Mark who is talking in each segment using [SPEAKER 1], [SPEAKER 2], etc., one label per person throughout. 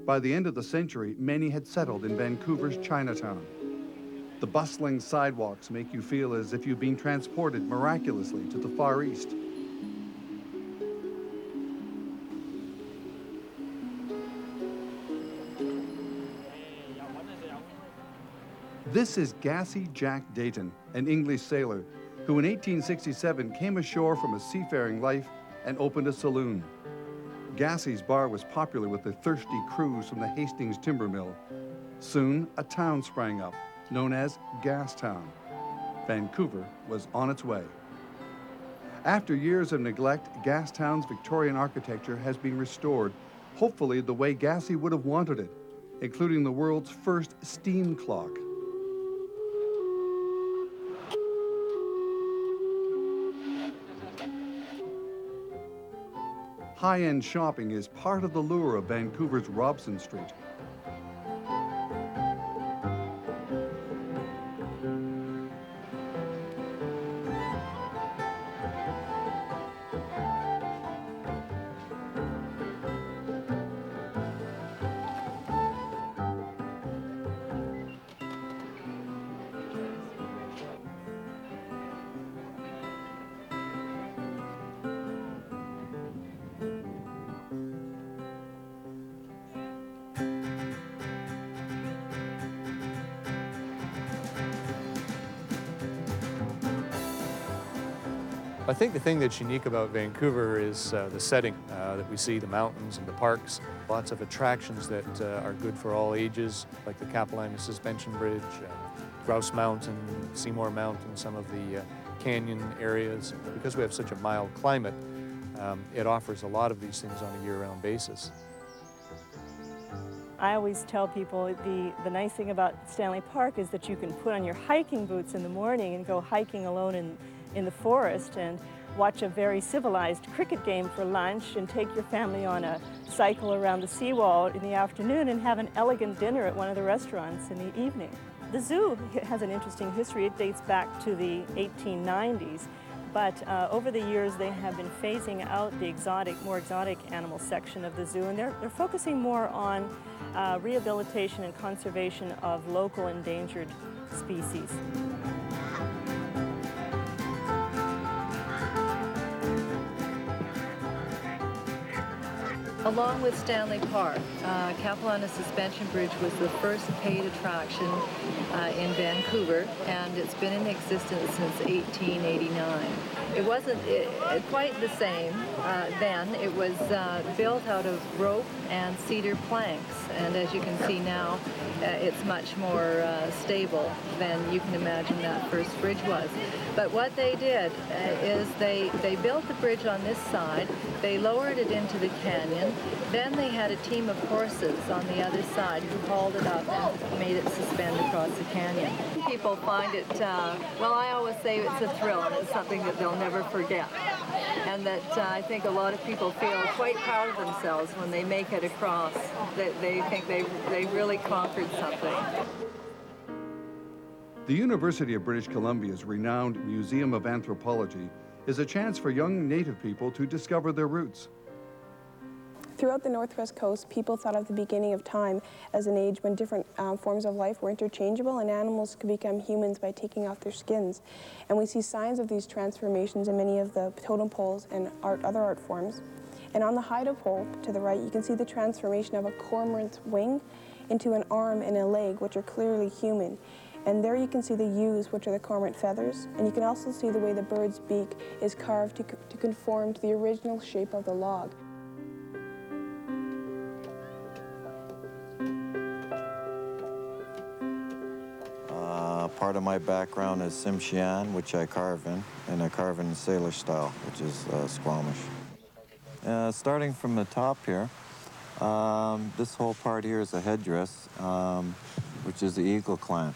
[SPEAKER 1] By the end of the century, many had settled in Vancouver's Chinatown. The bustling sidewalks make you feel as if you've been transported miraculously to the Far East. This is Gassy Jack Dayton, an English sailor, who in 1867 came ashore from a seafaring life and opened a saloon. Gassy's bar was popular with the thirsty crews from the Hastings timber mill. Soon, a town sprang up, known as Gastown. Vancouver was on its way. After years of neglect, Gastown's Victorian architecture has been restored, hopefully the way Gassy would have wanted it, including the world's first steam clock. High-end shopping is part of the lure of Vancouver's Robson Street.
[SPEAKER 2] I think the thing that's unique about Vancouver is the setting that we see, the mountains and the parks. Lots of attractions that are good for all ages, like the Capilano Suspension Bridge, Grouse Mountain, Seymour Mountain, some of the canyon areas. Because we have such a mild climate, it offers a lot of these things on a year-round basis.
[SPEAKER 3] I always tell people the nice thing about Stanley Park is that you can put on your hiking boots in the morning and go hiking alone in the forest and watch a very civilized cricket game for lunch and take your family on a cycle around the seawall in the afternoon and have an elegant dinner at one of the restaurants in the evening. The zoo has an interesting history. It dates back to the 1890s, but over the years they have been phasing out the more exotic animal section of the zoo, and they're focusing more on rehabilitation and conservation of local endangered species.
[SPEAKER 4] Along with Stanley Park, Capilano Suspension Bridge was the first paid attraction in Vancouver, and it's been in existence since 1889. It wasn't quite the same then. It was built out of rope and cedar planks, and as you can see now, it's much more stable than you can imagine that first bridge was. But what they did is they built the bridge on this side, they lowered it into the canyon, then they had a team of horses on the other side who hauled it up and made it suspend across the canyon. People find it, well, I always say it's a thrill and it's something that they'll never forget. And that I think a lot of people feel quite proud of themselves when they make it across, that they think they really conquered something.
[SPEAKER 1] The University of British Columbia's renowned Museum of Anthropology is a chance for young Native people to discover their roots.
[SPEAKER 5] Throughout the Northwest Coast, people thought of the beginning of time as an age when different forms of life were interchangeable and animals could become humans by taking off their skins. And we see signs of these transformations in many of the totem poles and other art forms. And on the Haida pole to the right, you can see the transformation of a cormorant's wing into an arm and a leg, which are clearly human. And there you can see the yews, which are the cormorant feathers. And you can also see the way the bird's beak is carved to conform to the original shape of the log.
[SPEAKER 6] Part of my background is Tsimshian, which I carve in, and I carve in sailor style, which is Squamish. Starting from the top here, this whole part here is a headdress, which is the eagle clan.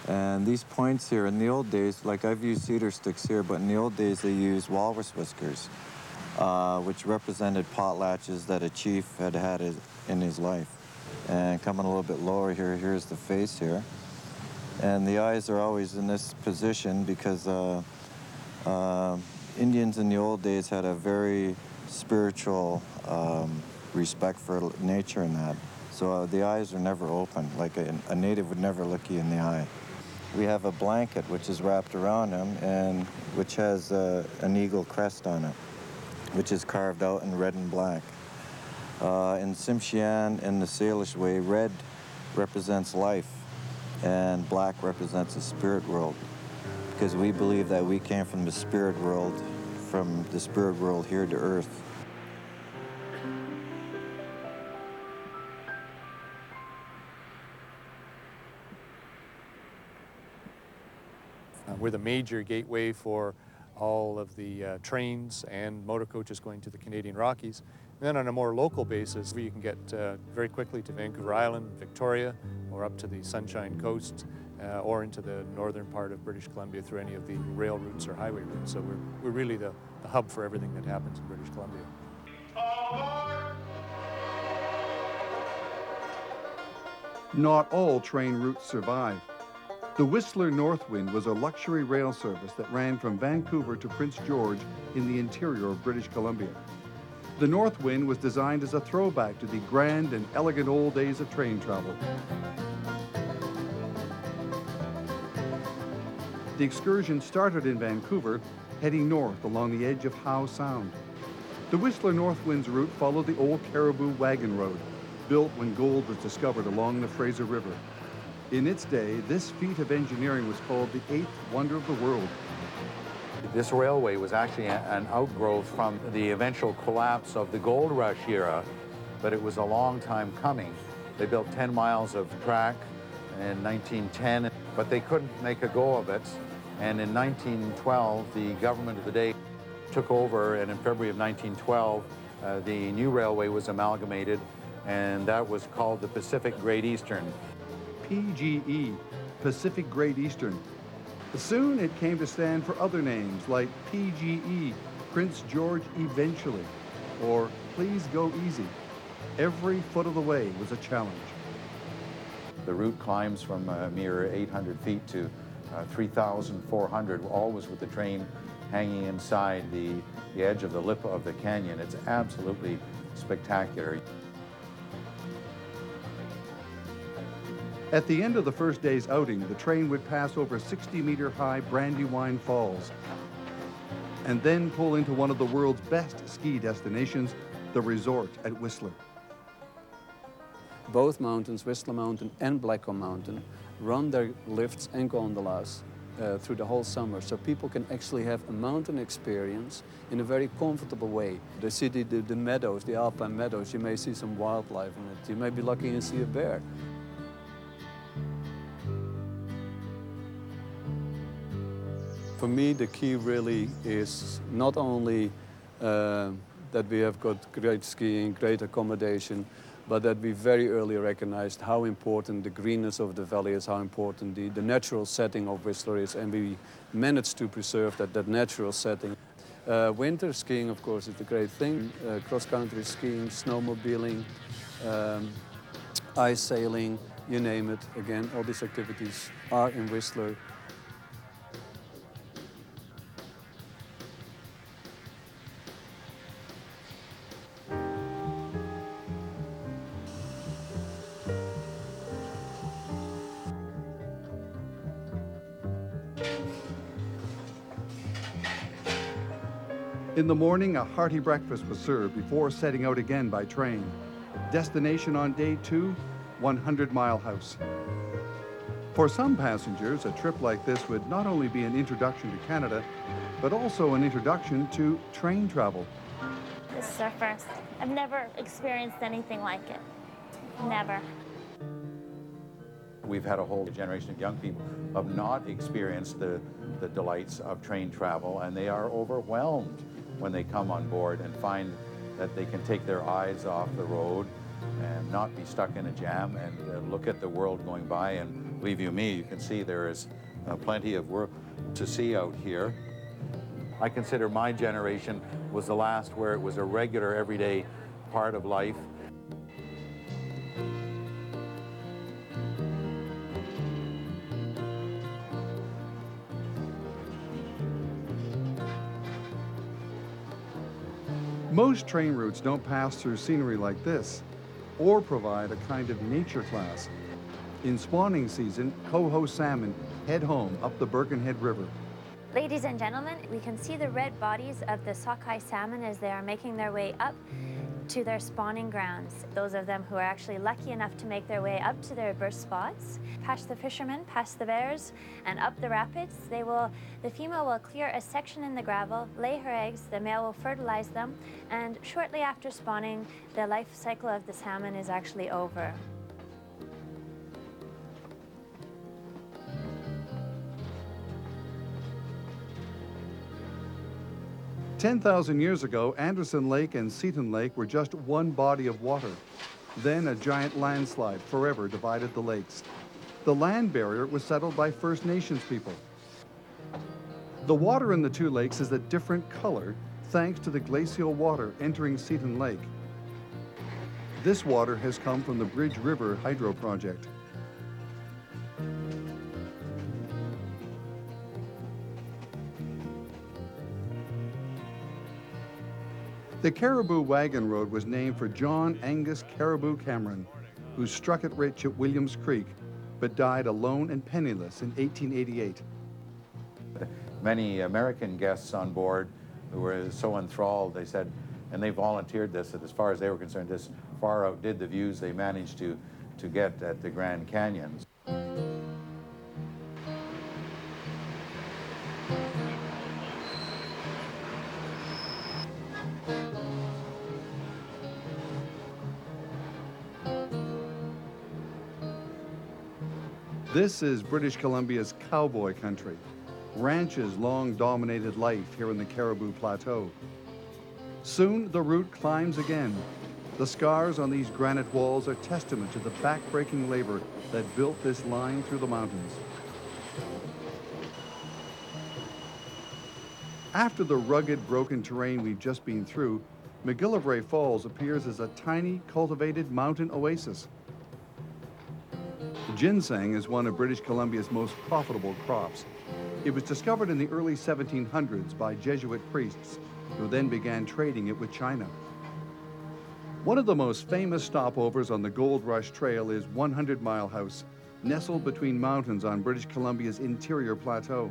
[SPEAKER 6] And these points here, in the old days, like I've used cedar sticks here, but in the old days they used walrus whiskers, which represented potlatches that a chief had had in his life. And coming a little bit lower here, here's the face here. And the eyes are always in this position because Indians in the old days had a very spiritual respect for nature and that. So the eyes are never open, like a native would never look you in the eye. We have a blanket which is wrapped around him and which has an eagle crest on it, which is carved out in red and black. In Tsimshian and the Salish way, red represents life and black represents the spirit world, because we believe that we came from the spirit world here to earth.
[SPEAKER 2] We're the major gateway for all of the trains and motor coaches going to the Canadian Rockies. And then on a more local basis, you can get very quickly to Vancouver Island, Victoria, or up to the Sunshine Coast, or into the northern part of British Columbia through any of the rail routes or highway routes. So we're really the hub for everything that happens in British Columbia.
[SPEAKER 1] Not all train routes survive. The Whistler Northwind was a luxury rail service that ran from Vancouver to Prince George in the interior of British Columbia. The Northwind was designed as a throwback to the grand and elegant old days of train travel. The excursion started in Vancouver, heading north along the edge of Howe Sound. The Whistler Northwind's route followed the old Caribou Wagon Road, built when gold was discovered along the Fraser River. In its day, this feat of engineering was called the eighth wonder of the world.
[SPEAKER 7] This railway was actually an outgrowth from the eventual collapse of the gold rush era, but it was a long time coming. They built 10 miles of track in 1910, but they couldn't make a go of it. And in 1912, the government of the day took over, and in February of 1912, the new railway was amalgamated, and that was called the Pacific Great Eastern.
[SPEAKER 1] PGE, Pacific Great Eastern. Soon it came to stand for other names like PGE, Prince George Eventually, or Please Go Easy. Every foot of the way was a challenge.
[SPEAKER 7] The route climbs from a mere 800 feet to 3,400, always with the train hanging inside the edge of the lip of the canyon. It's absolutely spectacular.
[SPEAKER 1] At the end of the first day's outing, the train would pass over 60-meter-high Brandywine Falls and then pull into one of the world's best ski destinations, the resort at Whistler.
[SPEAKER 8] Both mountains, Whistler Mountain and Blackcomb Mountain, run their lifts and gondolas through the whole summer, so people can actually have a mountain experience in a very comfortable way. They see the meadows, the alpine meadows. You may see some wildlife in it. You may be lucky and see a bear. For me, the key really is not only that we have got great skiing, great accommodation, but that we very early recognized how important the greenness of the valley is, how important the natural setting of Whistler is, and we managed to preserve that natural setting. Winter skiing, of course, is a great thing. Cross-country skiing, snowmobiling, ice sailing, you name it. Again, all these activities are in Whistler.
[SPEAKER 1] In the morning, a hearty breakfast was served before setting out again by train. Destination on day 2, 100 Mile House. For some passengers, a trip like this would not only be an introduction to Canada, but also an introduction to train travel.
[SPEAKER 9] This is our first. I've never experienced anything like it. Never.
[SPEAKER 7] We've had a whole generation of young people who have not experienced the delights of train travel, and they are overwhelmed when they come on board and find that they can take their eyes off the road and not be stuck in a jam and look at the world going by. And believe you me, you can see there is plenty of work to see out here. I consider my generation was the last where it was a regular, everyday part of life.
[SPEAKER 1] Most train routes don't pass through scenery like this or provide a kind of nature class. In spawning season, coho salmon head home up the Birkenhead River.
[SPEAKER 10] Ladies and gentlemen, we can see the red bodies of the sockeye salmon as they are making their way up to their spawning grounds. Those of them who are actually lucky enough to make their way up to their burst spots, past the fishermen, past the bears, and up the rapids, the female will clear a section in the gravel, lay her eggs, the male will fertilize them, and shortly after spawning, the life cycle of the salmon is actually over.
[SPEAKER 1] 10,000 years ago, Anderson Lake and Seton Lake were just one body of water. Then a giant landslide forever divided the lakes. The land barrier was settled by First Nations people. The water in the two lakes is a different color thanks to the glacial water entering Seton Lake. This water has come from the Bridge River Hydro Project. The Caribou Wagon Road was named for John Angus Caribou Cameron, who struck it rich at Williams Creek, but died alone and penniless in 1888.
[SPEAKER 7] Many American guests on board who were so enthralled, they said, and they volunteered this, that as far as they were concerned, this far outdid the views they managed to get at the Grand Canyons.
[SPEAKER 1] This is British Columbia's cowboy country. Ranches long dominated life here in the Caribou Plateau. Soon the route climbs again. The scars on these granite walls are testament to the back-breaking labor that built this line through the mountains. After the rugged, broken terrain we've just been through, McGillivray Falls appears as a tiny, cultivated mountain oasis. Ginseng is one of British Columbia's most profitable crops. It was discovered in the early 1700s by Jesuit priests, who then began trading it with China. One of the most famous stopovers on the Gold Rush Trail is 100 Mile House, nestled between mountains on British Columbia's interior plateau.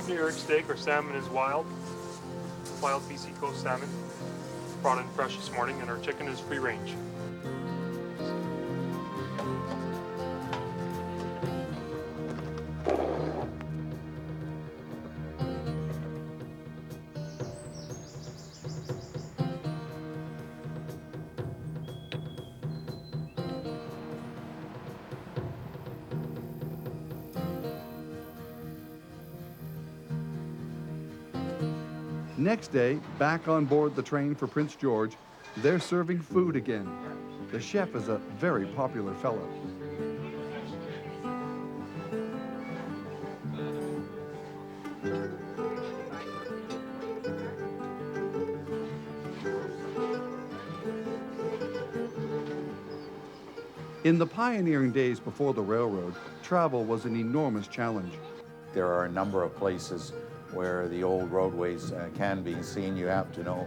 [SPEAKER 11] New York steak or salmon is wild BC Coast salmon, brought in fresh this morning, and our chicken is free range.
[SPEAKER 1] Next day, back on board the train for Prince George, they're serving food again. The chef is a very popular fellow. In the pioneering days before the railroad, travel was an enormous challenge.
[SPEAKER 7] There are a number of places where the old roadways can be seen. You have to know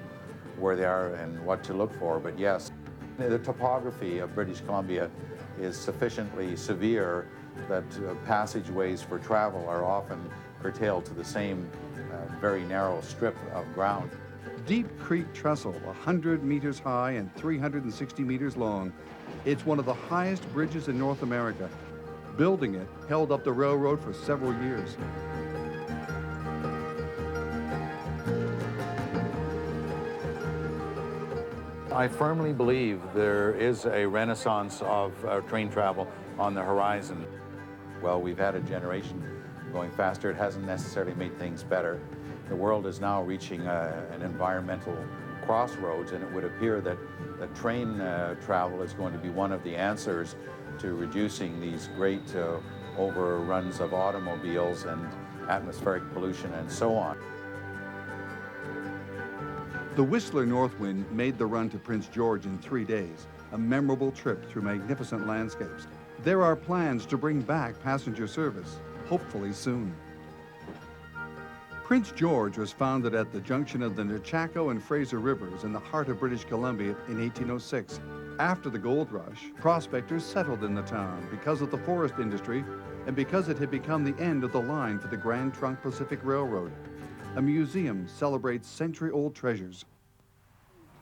[SPEAKER 7] where they are and what to look for. But yes, the topography of British Columbia is sufficiently severe that passageways for travel are often curtailed to the same very narrow strip of ground.
[SPEAKER 1] Deep Creek Trestle, 100 meters high and 360 meters long. It's one of the highest bridges in North America. Building it held up the railroad for several years.
[SPEAKER 7] I firmly believe there is a renaissance of train travel on the horizon. Well, we've had a generation going faster. It hasn't necessarily made things better. The world is now reaching an environmental crossroads, and it would appear that train travel is going to be one of the answers to reducing these great overruns of automobiles and atmospheric pollution and so on.
[SPEAKER 1] The Whistler Northwind made the run to Prince George in 3 days, a memorable trip through magnificent landscapes. There are plans to bring back passenger service, hopefully soon. Prince George was founded at the junction of the Nechako and Fraser Rivers in the heart of British Columbia in 1806. After the gold rush, prospectors settled in the town because of the forest industry and because it had become the end of the line for the Grand Trunk Pacific Railroad. A museum celebrates century-old treasures.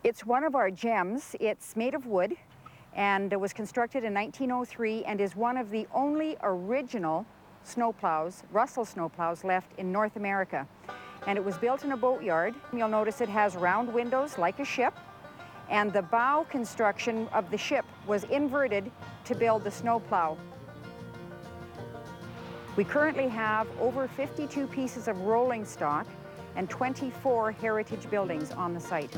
[SPEAKER 12] It's one of our gems. It's made of wood and it was constructed in 1903 and is one of the only original snowplows, Russell snowplows, left in North America. And it was built in a boatyard. You'll notice it has round windows like a ship, and the bow construction of the ship was inverted to build the snowplow. We currently have over 52 pieces of rolling stock and 24 heritage buildings on the site.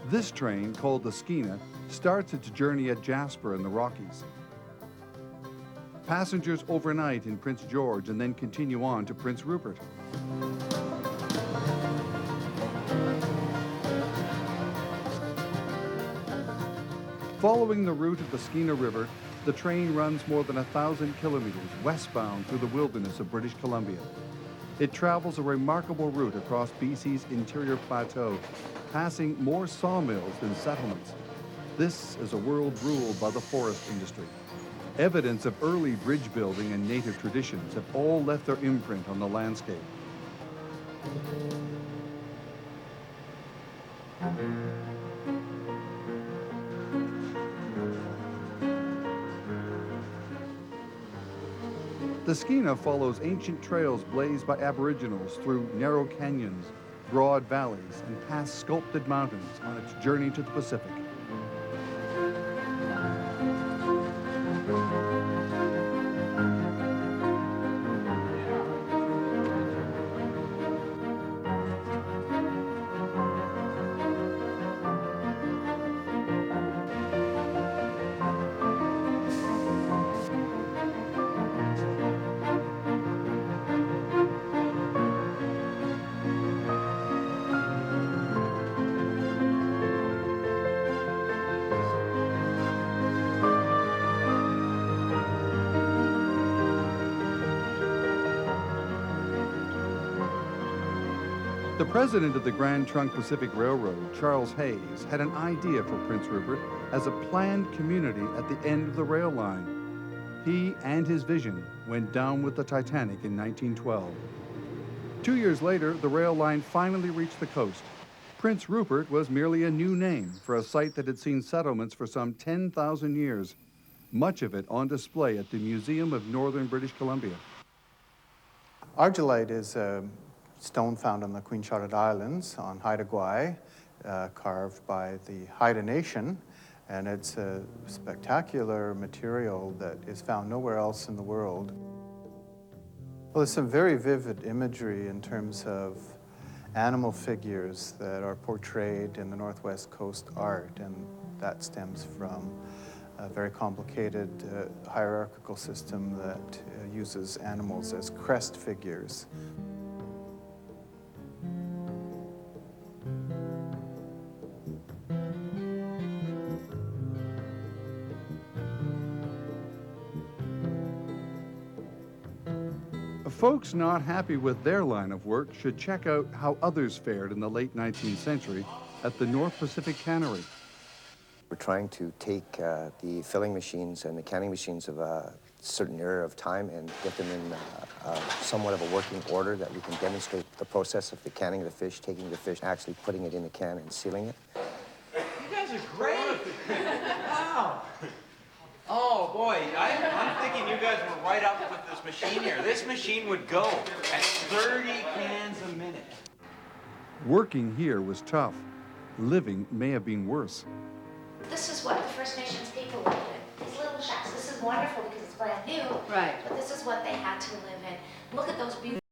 [SPEAKER 1] This train, called the Skeena, starts its journey at Jasper in the Rockies. Passengers overnight in Prince George and then continue on to Prince Rupert. Following the route of the Skeena River, the train runs more than 1,000 kilometers westbound through the wilderness of British Columbia. It travels a remarkable route across BC's interior plateau, passing more sawmills than settlements. This is a world ruled by the forest industry. Evidence of early bridge building and native traditions have all left their imprint on the landscape. The Skeena follows ancient trails blazed by Aboriginals through narrow canyons, broad valleys, and past sculpted mountains on its journey to the Pacific. The president of the Grand Trunk Pacific Railroad, Charles Hayes, had an idea for Prince Rupert as a planned community at the end of the rail line. He and his vision went down with the Titanic in 1912. 2 years later, the rail line finally reached the coast. Prince Rupert was merely a new name for a site that had seen settlements for some 10,000 years, much of it on display at the Museum of Northern British Columbia.
[SPEAKER 13] Argillite is a stone found on the Queen Charlotte Islands on Haida Gwaii, carved by the Haida Nation, and it's a spectacular material that is found nowhere else in the world. Well, there's some very vivid imagery in terms of animal figures that are portrayed in the Northwest Coast art, and that stems from a very complicated hierarchical system that uses animals as crest figures.
[SPEAKER 1] Folks not happy with their line of work should check out how others fared in the late 19th century at the North Pacific Cannery.
[SPEAKER 14] We're trying to take the filling machines and the canning machines of a certain era of time and get them in somewhat of a working order that we can demonstrate the process of the canning of the fish, taking the fish, actually putting it in the can and sealing it.
[SPEAKER 15] You guys are great! Wow! Oh boy, I'm thinking you guys were right up with this machine here. This machine would go at 30 cans a minute.
[SPEAKER 1] Working here was tough. Living may have been worse.
[SPEAKER 16] This is what the First Nations people lived in. These little shacks. This is wonderful because it's brand new.
[SPEAKER 4] Right.
[SPEAKER 16] But this is what they had to live in. Look at those beautiful